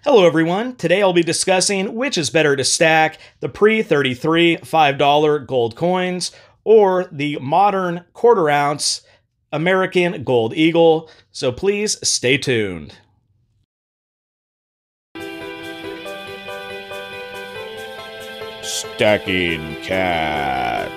Hello everyone, today I'll be discussing which is better to stack, the pre-33 $5 gold coins or the modern quarter-ounce American Gold Eagle, so please stay tuned. Stacking Cat.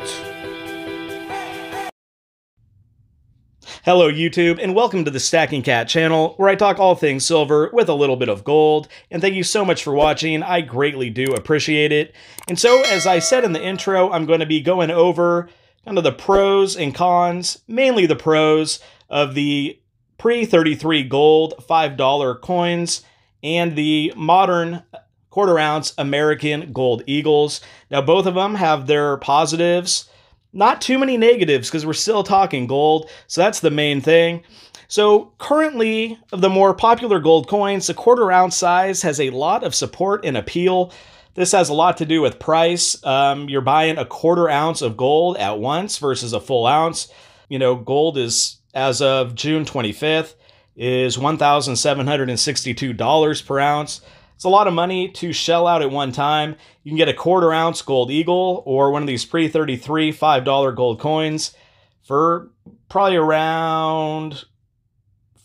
Hello YouTube, and welcome to the Stacking Kat channel, where I talk all things silver with a little bit of gold, and thank you so much for watching. I greatly do appreciate it. And so, as I said in the intro, I'm going to be going over kind of the pros and cons, mainly the pros of the pre-33 gold $5 coins and the modern quarter-ounce American Gold Eagles. Now, both of them have their positives. Not too many negatives because we're still talking gold, so that's the main thing. So currently, of the more popular gold coins, the quarter-ounce size has a lot of support and appeal. This has a lot to do with price. You're buying a quarter ounce of gold at once versus a full ounce. You know, gold is, as of June 25th, is $1,762 per ounce. It's a lot of money to shell out at one time. You can get a quarter-ounce Gold Eagle or one of these pre-33 $5 gold coins for probably around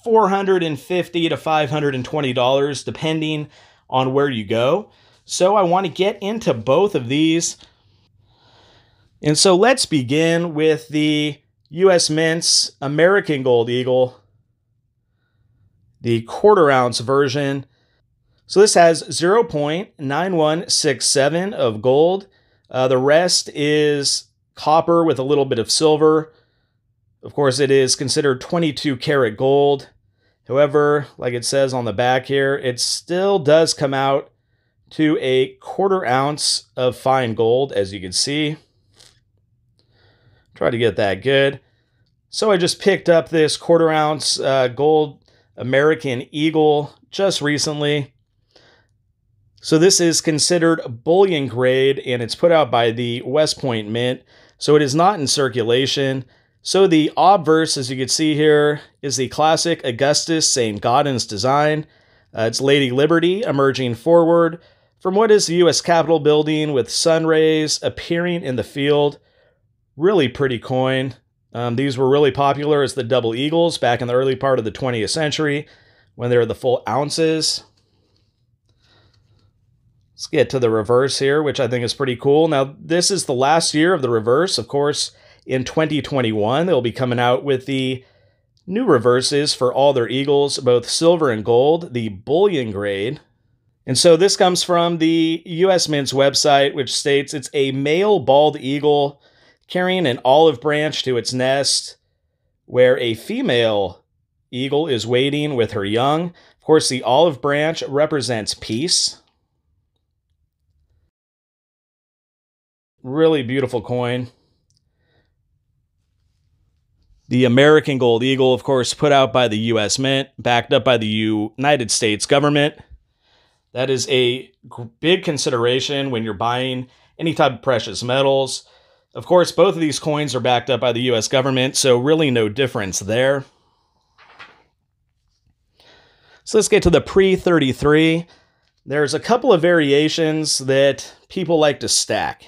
$450 to $520, depending on where you go. So I want to get into both of these. And so let's begin with the U.S. Mint's American Gold Eagle, the quarter-ounce version. So this has 0.9167 of gold. The rest is copper with a little bit of silver. Of course, it is considered 22 karat gold. However, like it says on the back here, it still does come out to a quarter ounce of fine gold, as you can see. Try to get that good. So I just picked up this quarter ounce gold American Eagle just recently. So this is considered bullion grade, and it's put out by the West Point Mint, so it is not in circulation. So the Obverse, as you can see here, is the classic Augustus St. Gaudens design. It's Lady Liberty emerging forward from what is the U.S. Capitol building with sun rays appearing in the field. Really pretty coin. These were really popular as the double eagles back in the early part of the 20th century when they were the full ounces. Let's get to the reverse here, which I think is pretty cool. Now, this is the last year of the reverse. Of course, in 2021, they'll be coming out with the new reverses for all their eagles, both silver and gold, the bullion grade. And so this comes from the U.S. Mint's website, which states it's a male bald eagle carrying an olive branch to its nest, where a female eagle is waiting with her young. Of course, the olive branch represents peace. Really beautiful coin. The American Gold Eagle, of course, put out by the U.S. Mint, backed up by the United States government. That is a big consideration when you're buying any type of precious metals. Of course, both of these coins are backed up by the U.S. government, so really no difference there. So let's get to the pre-33. There's a couple of variations that people like to stack.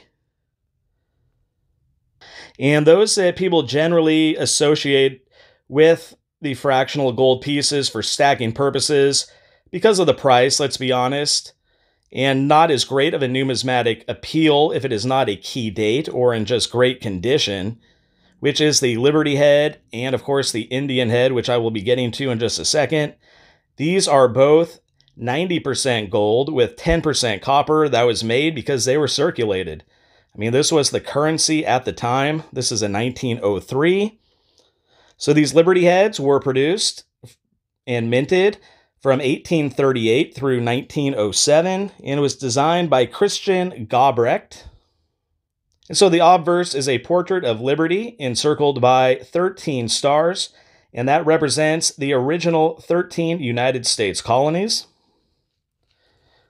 And those that people generally associate with the fractional gold pieces for stacking purposes because of the price, let's be honest, and not as great of a numismatic appeal if it is not a key date or in just great condition, which is the Liberty head and, of course, the Indian head, which I will be getting to in just a second. These are both 90% gold with 10% copper. That was made because they were circulated. I mean, this was the currency at the time. This is in 1903. So these Liberty heads were produced and minted from 1838 through 1907, and it was designed by Christian Gobrecht. And so the obverse is a portrait of Liberty encircled by 13 stars, and that represents the original 13 United States colonies.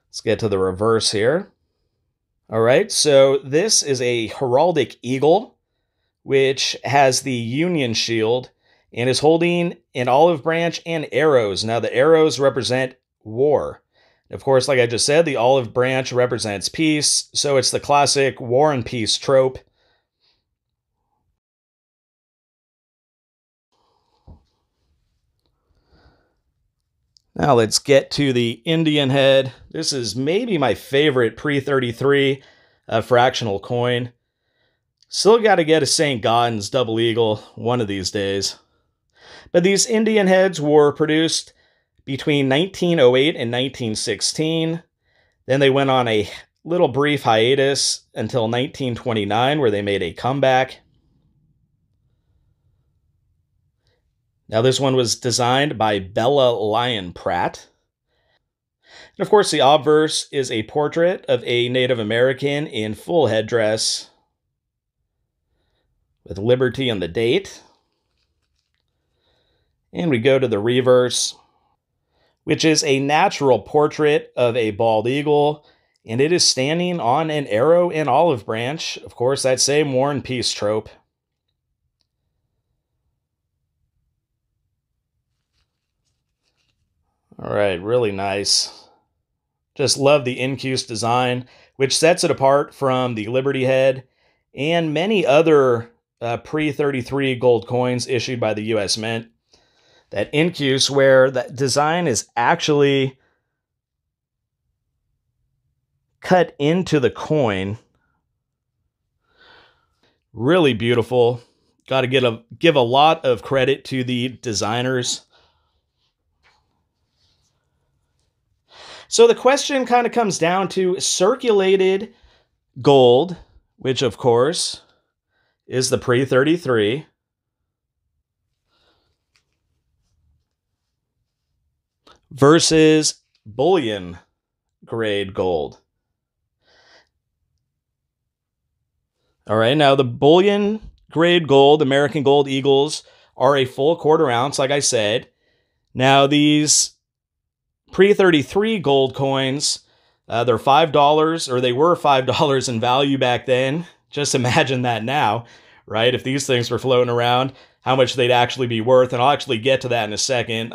Let's get to the reverse here. All right, so this is a heraldic eagle, which has the Union shield and is holding an olive branch and arrows. Now, the arrows represent war. Of course, like I just said, the olive branch represents peace, so it's the classic war and peace trope. Now let's get to the Indian head. This is maybe my favorite pre-33 fractional coin. Still got to get a St. Gaudens double eagle one of these days. But these Indian heads were produced between 1908 and 1916. Then they went on a little brief hiatus until 1929, where they made a comeback. Now, this one was designed by Bella Lyon Pratt. And of course, the obverse is a portrait of a Native American in full headdress with liberty on the date. And we go to the reverse, which is a natural portrait of a bald eagle, and it is standing on an arrow and olive branch. Of course, that same war and peace trope. All right, really nice. Just love the incuse design, which sets it apart from the Liberty head and many other pre-33 gold coins issued by the U.S. Mint. That incuse, where that design is actually cut into the coin. Really beautiful. Got to give a lot of credit to the designers. So the question kind of comes down to circulated gold, which of course is the pre-33, versus bullion grade gold. All right, now the bullion grade gold, American Gold Eagles, are a full quarter ounce, like I said. Now these pre-33 gold coins, they're $5, or they were $5 in value back then. Just imagine that now, right? If these things were floating around, how much they'd actually be worth. And I'll actually get to that in a second.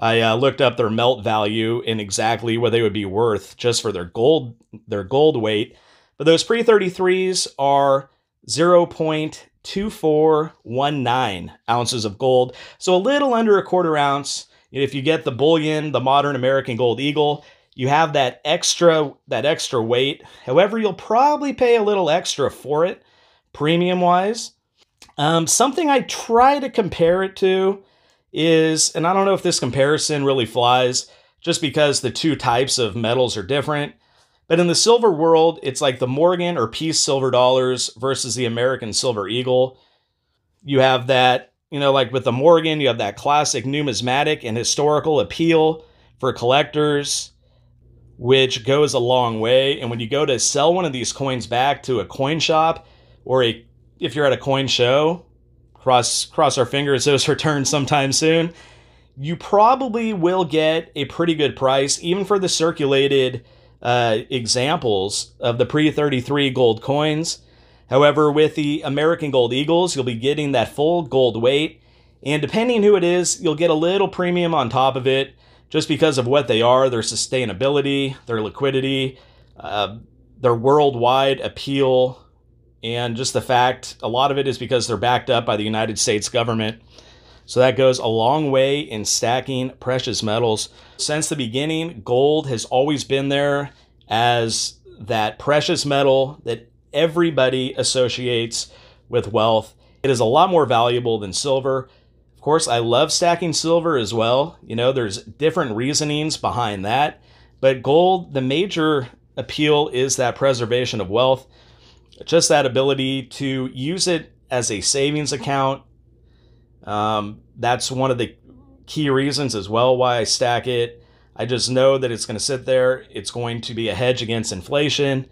I looked up their melt value and exactly what they would be worth just for their gold weight. But those pre-33s are 0.2419 ounces of gold. So a little under a quarter ounce. If you get the bullion, the modern American Gold Eagle, you have that extra weight. However, you'll probably pay a little extra for it, premium-wise. Something I try to compare it to is, and I don't know if this comparison really flies, just because the two types of metals are different, but in the silver world, it's like the Morgan or Peace silver dollars versus the American Silver Eagle. You have that, like with the Morgan, you have that classic numismatic and historical appeal for collectors, which goes a long way. And when you go to sell one of these coins back to a coin shop, or if you're at a coin show, cross our fingers those return sometime soon, you probably will get a pretty good price, even for the circulated examples of the pre-33 gold coins. However, with the American Gold Eagles, you'll be getting that full gold weight, and depending who it is, you'll get a little premium on top of it, just because of what they are, their sustainability, their liquidity, their worldwide appeal, and just the fact a lot of it is because they're backed up by the United States government. So that goes a long way in stacking precious metals. Since the beginning, gold has always been there as that precious metal that everybody associates with wealth. It is a lot more valuable than silver. Of course, I love stacking silver as well. There's different reasonings behind that. But gold, the major appeal is that preservation of wealth. Just that ability to use it as a savings account. That's one of the key reasons as well why I stack it. I just know that it's going to sit there. It's going to be a hedge against inflation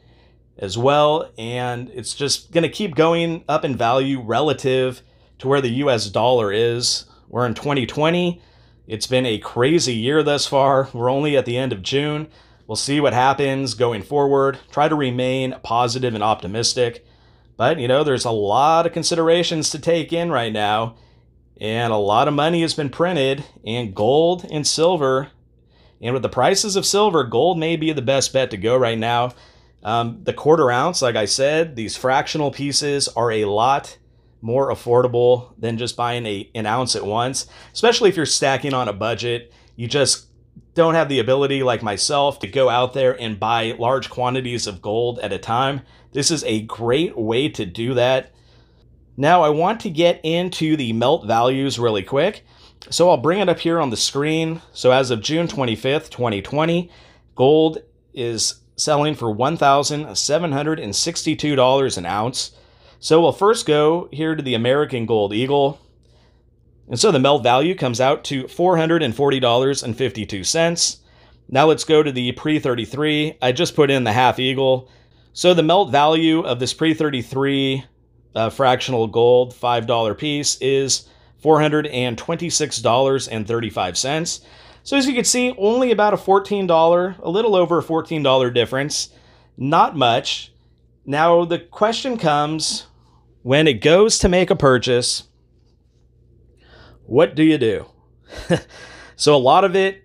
as well. And it's just going to keep going up in value relative to where the US dollar is. We're in 2020. It's been a crazy year thus far. We're only at the end of June. We'll see what happens going forward. Try to remain positive and optimistic. But, there's a lot of considerations to take in right now. And a lot of money has been printed. And gold and silver And with the prices of silver, gold may be the best bet to go right now. The quarter ounce, like I said, these fractional pieces are a lot more affordable than just buying an ounce at once, especially if you're stacking on a budget. You just don't have the ability, like myself, to go out there and buy large quantities of gold at a time. This is a great way to do that. Now, I want to get into the melt values really quick. So I'll bring it up here on the screen. So as of June 25th, 2020, gold is selling for $1,762 an ounce. So we'll first go here to the American Gold Eagle. And so the melt value comes out to $440.52. Now let's go to the Pre-33. I just put in the half eagle. So the melt value of this Pre-33 fractional gold $5 piece is $426.35. So as you can see, only about a a little over a $14 difference. Not much. Now the question comes, when it goes to make a purchase, what do you do? So a lot of it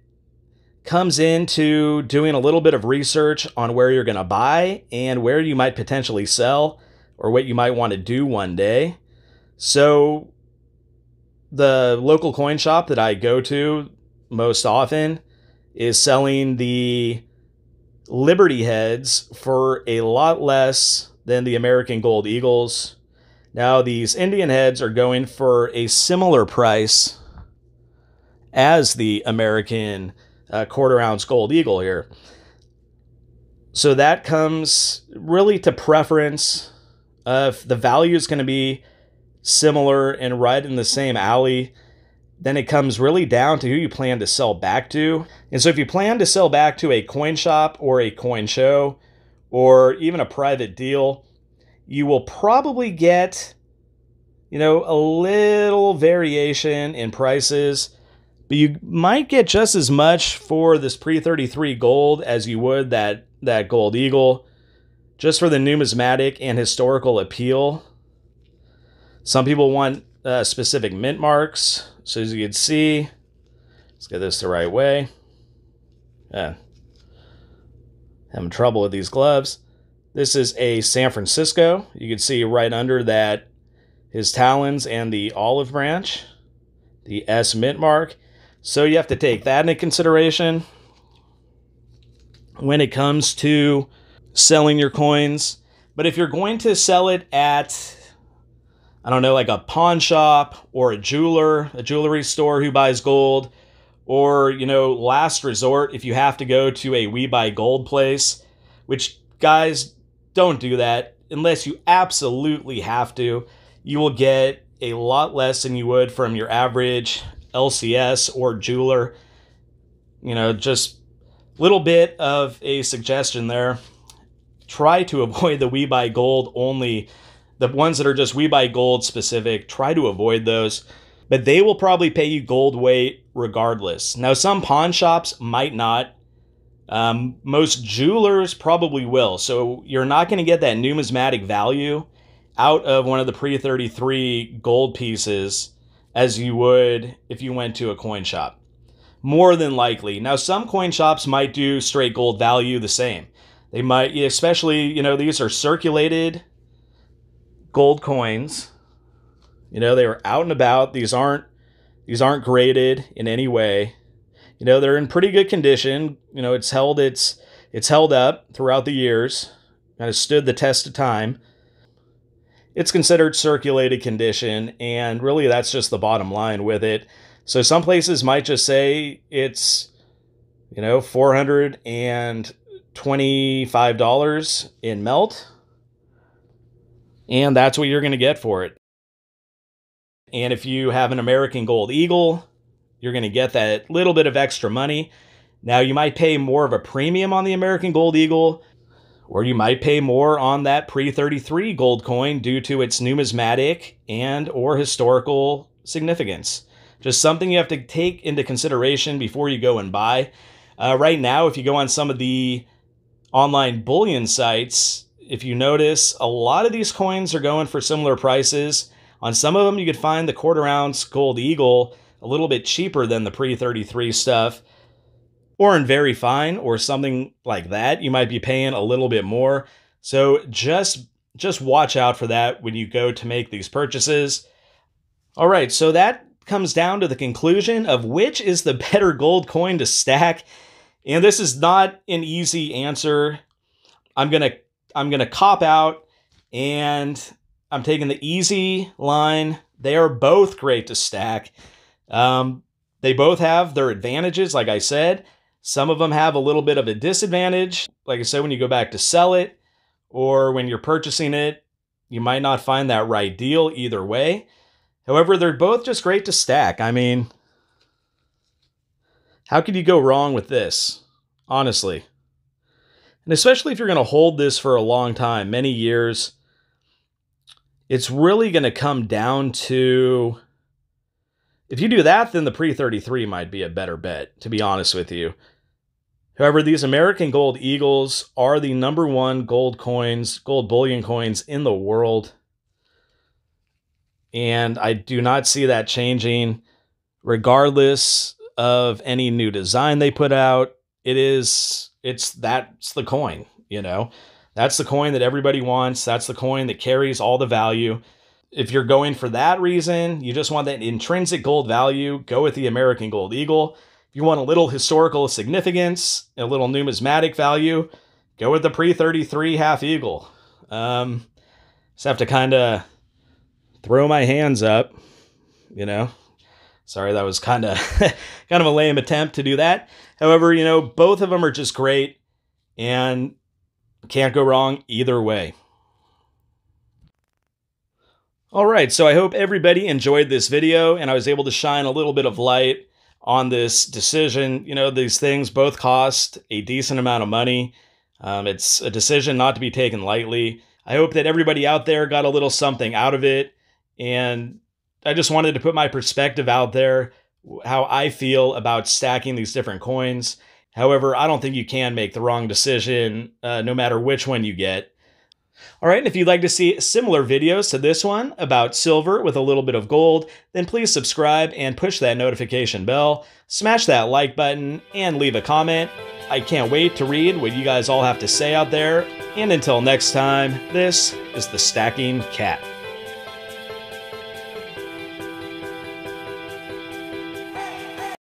comes into doing a little bit of research on where you're going to buy and where you might potentially sell or what you might want to do one day. So the local coin shop that I go to most often is selling the Liberty heads for a lot less than the American Gold Eagles. Now, these Indian heads are going for a similar price as the American quarter ounce gold eagle here. So that comes really to preference. If the value is going to be similar and right in the same alley, then it comes really down to who you plan to sell back to. And so if you plan to sell back to a coin shop or a coin show or even a private deal, you will probably get, a little variation in prices, but you might get just as much for this Pre-33 gold as you would that gold eagle, just for the numismatic and historical appeal. Some people want specific mint marks. So as you can see, let's get this the right way. Yeah, having trouble with these gloves. This is a San Francisco. You can see right under that his talons and the olive branch, the S mint mark. So you have to take that into consideration when it comes to selling your coins. But if you're going to sell it at, I don't know, like a pawn shop or a jewelry store who buys gold, or, last resort, if you have to go to a We Buy Gold place, which, guys, don't do that unless you absolutely have to. You will get a lot less than you would from your average LCS or jeweler. Just a little bit of a suggestion there. Try to avoid the We Buy Gold only. The ones that are just We Buy Gold specific, try to avoid those. But they will probably pay you gold weight regardless. Now, some pawn shops might not. Most jewelers probably will. So you're not going to get that numismatic value out of one of the Pre-33 gold pieces as you would if you went to a coin shop. More than likely. Now, some coin shops might do straight gold value the same. They might, especially, these are circulated gold coins. They were out and about. These aren't graded in any way. They're in pretty good condition. It's held up throughout the years. Kind of stood the test of time. It's considered circulated condition, and really that's just the bottom line with it. So some places might just say it's, $425 in melt, and that's what you're going to get for it. And if you have an American Gold Eagle, you're going to get that little bit of extra money. Now, you might pay more of a premium on the American Gold Eagle, or you might pay more on that Pre-33 gold coin due to its numismatic and or historical significance. Just something you have to take into consideration before you go and buy. Right now, if you go on some of the online bullion sites, if you notice, a lot of these coins are going for similar prices. On some of them, you could find the quarter ounce gold eagle a little bit cheaper than the Pre-33 stuff. Or in very fine or something like that, you might be paying a little bit more. So just watch out for that when you go to make these purchases. All right, so that comes down to the conclusion of which is the better gold coin to stack. And this is not an easy answer. I'm gonna cop out, and I'm taking the easy line. They are both great to stack. They both have their advantages, like I said. Some of them have a little bit of a disadvantage. Like I said, when you go back to sell it, or when you're purchasing it, you might not find that right deal either way. However, they're both just great to stack. I mean, how could you go wrong with this, honestly? And especially if you're going to hold this for a long time, many years, it's really going to come down to, if you do that, then the Pre-33 might be a better bet, to be honest with you. However, these American Gold Eagles are the #1 gold coins, gold bullion coins in the world. And I do not see that changing regardless of any new design they put out. That's the coin, you know. That's the coin that everybody wants. That's the coin that carries all the value. If you're going for that reason, you just want that intrinsic gold value, go with the American Gold Eagle. If you want a little historical significance, a little numismatic value, go with the Pre-33 half eagle. Just have to kind of throw my hands up, you know. Sorry, that was kind of a lame attempt to do that. However, you know, both of them are just great and can't go wrong either way. All right, so I hope everybody enjoyed this video and I was able to shine a little bit of light on this decision. You know, these things both cost a decent amount of money. It's a decision not to be taken lightly. I hope that everybody out there got a little something out of it. And I just wanted to put my perspective out there, how I feel about stacking these different coins. However, I don't think you can make the wrong decision no matter which one you get. All right, and if you'd like to see similar videos to this one about silver with a little bit of gold, then please subscribe and push that notification bell, smash that like button, and leave a comment. I can't wait to read what you guys all have to say out there. And until next time, this is the Stacking Cat.